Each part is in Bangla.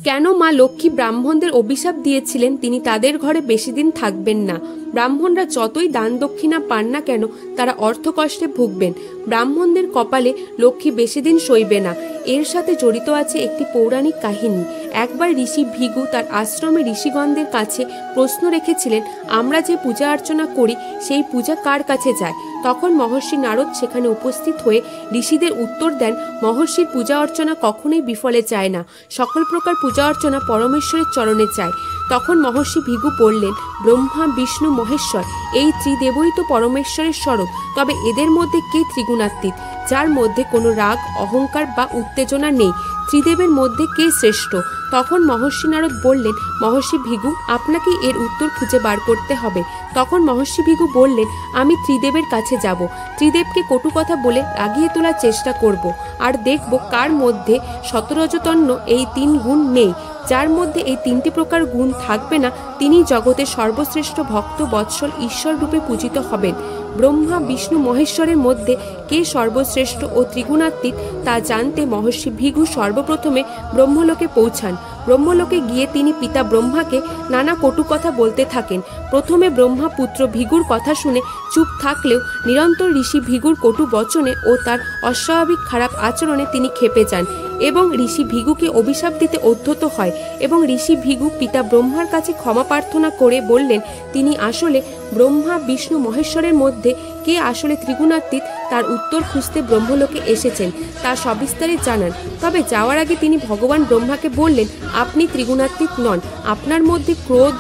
কেন মা লক্ষ্মী ব্রাহ্মণদের অভিশাপ দিয়েছিলেন তিনি তাদের ঘরে বেশি দিন থাকবেন না। ব্রাহ্মণরা যতই দান দক্ষিণা পান না কেন তারা অর্থকষ্টে ভুগবেন। ব্রাহ্মণদের কপালে লক্ষ্মী বেশি দিন সইবে না। এর সাথে জড়িত আছে একটি পৌরাণিক কাহিনী। একবার ঋষি ভৃগু তার আশ্রমে ঋষিগণদের কাছে প্রশ্ন রেখেছিলেন, আমরা যে পূজা অর্চনা করি সেই পূজা কার কাছে যায়? তখন মহর্ষি নারদ সেখানে উপস্থিত হয়ে ঋষিদের উত্তর দেন, মহর্ষির পূজা অর্চনা কখনোই বিফলে যায় না। সকল প্রকার পূজা অর্চনা পরমেশ্বরের চরণে যায়। তখন মহর্ষি ভৃগু বললেন, ব্রহ্মা বিষ্ণু মহেশ্বর এই ত্রিদেবই তো পরমেশ্বরের স্বরূপ। তবে এদের মধ্যে কে ত্রিগুণাতীত, যার মধ্যে কোনো রাগ অহংকার বা উত্তেজনা নেই? ত্রিদেবের মধ্যে কে শ্রেষ্ঠ? তখন মহর্ষি নারদ বললেন, মহর্ষি ভৃগু আপনাকে এর উত্তর খুঁজে বার করতে হবে। তখন মহর্ষি ভৃগু বললেন, আমি ত্রিদেবের কাছে যাব, ত্রিদেবকে কটু কথা বলে রাগিয়ে তোলার চেষ্টা করব, আর দেখব কার মধ্যে শতরজতন্য এই 3 গুণ নেই। যার মধ্যে এই 3টি প্রকার গুণ থাকবে না তিনি জগতের সর্বশ্রেষ্ঠ ভক্ত বৎসল ঈশ্বর রূপে পূজিত হবেন। ব্রহ্মা বিষ্ণু মহেশ্বরের মধ্যে কে সর্বশ্রেষ্ঠ ও ত্রিগুণাতীত তা জানতে মহর্ষি ভৃগু সর্বপ্রথমে ব্রহ্মলোকে পৌঁছান। ব্রহ্মলোকে গিয়ে তিনি পিতা ব্রহ্মাকে নানা কটু কথা বলতে থাকেন। প্রথমে ব্রহ্মা পুত্র ভৃগুর কথা শুনে চুপ থাকলেও নিরন্তর ঋষি ভৃগুর কটু বচনে ও তার অস্বাভাবিক খারাপ আচরণে তিনি ক্ষেপে যান এবং ঋষি ভৃগুকে অভিশাপ দিতে উদ্ধত হয়। এবং ঋষি ভৃগু পিতা ব্রহ্মার কাছে ক্ষমা প্রার্থনা করে বললেন, তিনি আসলে ব্রহ্মা বিষ্ণু মহেশ্বরের মধ্যে কে আসলে ত্রিগুণাতীত তার উত্তর খুঁজতে ব্রহ্মলোকে এসেছেন তা সবিস্তারে জানান। তবে যাওয়ার আগে তিনি ভগবান ব্রহ্মাকে বললেন, আপনি ত্রিগুণাতীত নন, আপনার মধ্যে ক্রোধ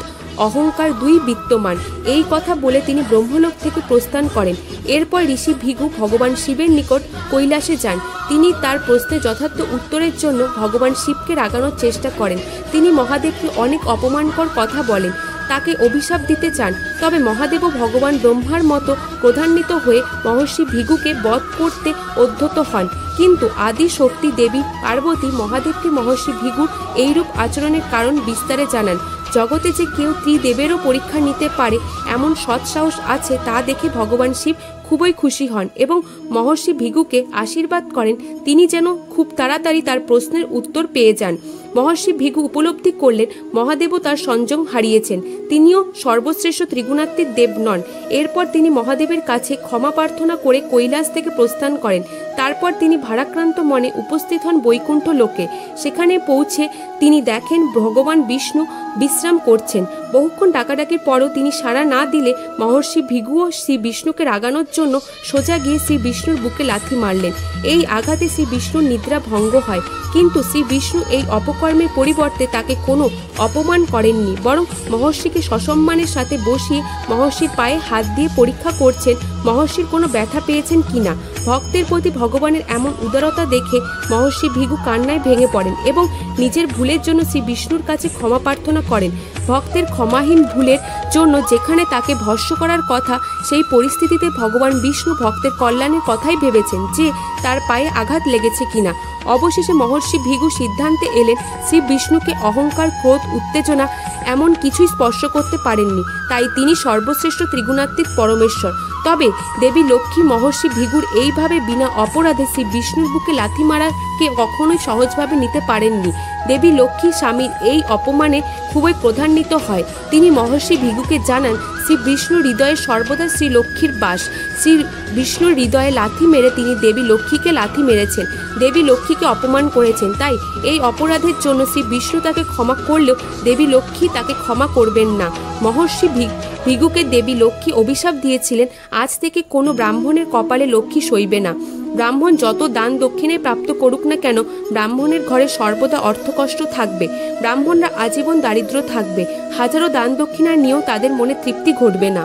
অহংকার 2 বিদ্যমান। এই কথা বলে তিনি ব্রহ্মলোক থেকে প্রস্থান করেন। এরপর ঋষি ভৃগু ভগবান শিবের নিকট কৈলাসে যান। তিনি তার প্রশ্নে যথার্থ উত্তরের জন্য ভগবান শিবকে রাগানোর চেষ্টা করেন। তিনি মহাদেবকে অনেক অপমানকর কথা বলেন, তাকে অভিশাপ দিতে চান। তবে মহাদেবও ভগবান ব্রহ্মার মতো ক্রোধান্বিত হয়ে মহর্ষি ভৃগুকে বধ করতে উদ্ধত হন। কিন্তু আদি শক্তি দেবী পার্বতী মহাদেবকে মহর্ষি ভৃগুর এইরূপ আচরণের কারণ বিস্তারে জানান। জগতে যে কেউ ত্রিদেবেরও পরীক্ষা নিতে পারে এমন সৎসাহস আছে তা দেখে ভগবান শিব খুবই খুশি হন এবং মহর্ষি ভৃগুকে আশীর্বাদ করেন তিনি যেন খুব তাড়াতাড়ি তার প্রশ্নের উত্তর পেয়ে যান। মহর্ষি ভৃগু উপলব্ধি করলেন মহাদেবও তার সংযম হারিয়েছেন, তিনিও সর্বশ্রেষ্ঠ ত্রিগুণাতীত দেব নন। এরপর তিনি মহাদেবের কাছে ক্ষমা প্রার্থনা করে কৈলাস থেকে প্রস্থান করেন। তারপর তিনি ভারাক্রান্ত মনে উপস্থিত হন বৈকুণ্ঠ লোকে। সেখানে পৌঁছে তিনি দেখেন ভগবান বিষ্ণু বিশ্রাম করছেন। বহুক্ষণ ডাকাডাকির পরও তিনি সাড়া না দিলে মহর্ষি ভৃগুও শ্রী বিষ্ণুকে রাগানোর জন্য সোজা গিয়ে শ্রী বিষ্ণুর বুকে লাথি মারলেন। এই আঘাতে শ্রী বিষ্ণুর নিদ্রা ভঙ্গ হয়, কিন্তু শ্রী বিষ্ণু এই অপকর্মের পরিবর্তে তাকে কোনো অপমান করেননি, বরং মহর্ষিকে সসম্মানের সাথে বসিয়ে মহর্ষির পায়ে হাত দিয়ে পরীক্ষা করছেন মহর্ষির কোনো ব্যথা পেয়েছেন কিনা। ভক্তের প্রতি ভগবানের এমন উদারতা দেখে মহর্ষি ভৃগু কান্নায় ভেঙে পড়েন এবং নিজের ভুলের জন্য শ্রী বিষ্ণুর কাছে ক্ষমা প্রার্থনা করেন। ভক্তের ক্ষমাহীন ভুলের জন্য যেখানে তাকে ভস্ম করার কথা সেই পরিস্থিতিতে ভগবান বিষ্ণু ভক্তের কল্যাণের কথাই ভেবেছেন যে তার পায়ে আঘাত লেগেছে কিনা। অবশেষে মহর্ষি ভৃগু সিদ্ধান্তে এলেন শ্রী বিষ্ণুকে অহংকার ক্রোধ উত্তেজনা এমন কিছুই স্পর্শ করতে পারেননি, তাই তিনি সর্বশ্রেষ্ঠ ত্রিগুণাতীত পরমেশ্বর। তবে দেবী লক্ষ্মী মহর্ষি ভৃগুর এইভাবে বিনা অপরাধে শ্রী বিষ্ণুর বুকে লাথি মারাকে কখনোই সহজভাবে নিতে পারেননি। দেবী লক্ষ্মী স্বামীর এই অপমানে খুবই ক্রোধান্বিত হয়। তিনি মহর্ষি ভৃগুকে জানান শ্রী বিষ্ণু হৃদয়ে সর্বদা শ্রী লক্ষ্মীর বাস। শ্রী বিষ্ণুর হৃদয়ে লাথি মেরে তিনি দেবী লক্ষ্মীকে লাথি মেরেছেন, দেবী লক্ষ্মীকে অপমান করেছেন। তাই এই অপরাধের জন্য শ্রী বিষ্ণু তাকে ক্ষমা করলেও দেবী লক্ষ্মী তাকে ক্ষমা করবেন না। মহর্ষি ভৃগুকে দেবী লক্ষ্মী অভিশাপ দিয়েছিলেন, আজ থেকে কোনো ব্রাহ্মণের কপালে লক্ষ্মী সইবে না। ব্রাহ্মণ যত দান দক্ষিণে প্রাপ্ত করুক না কেন ব্রাহ্মণের ঘরে সর্বদা অর্থকষ্ট থাকবে। ব্রাহ্মণরা আজীবন দারিদ্র থাকবে। হাজারো দান দক্ষিণা নিয়েও তাদের মনে তৃপ্তি ঘটবে না।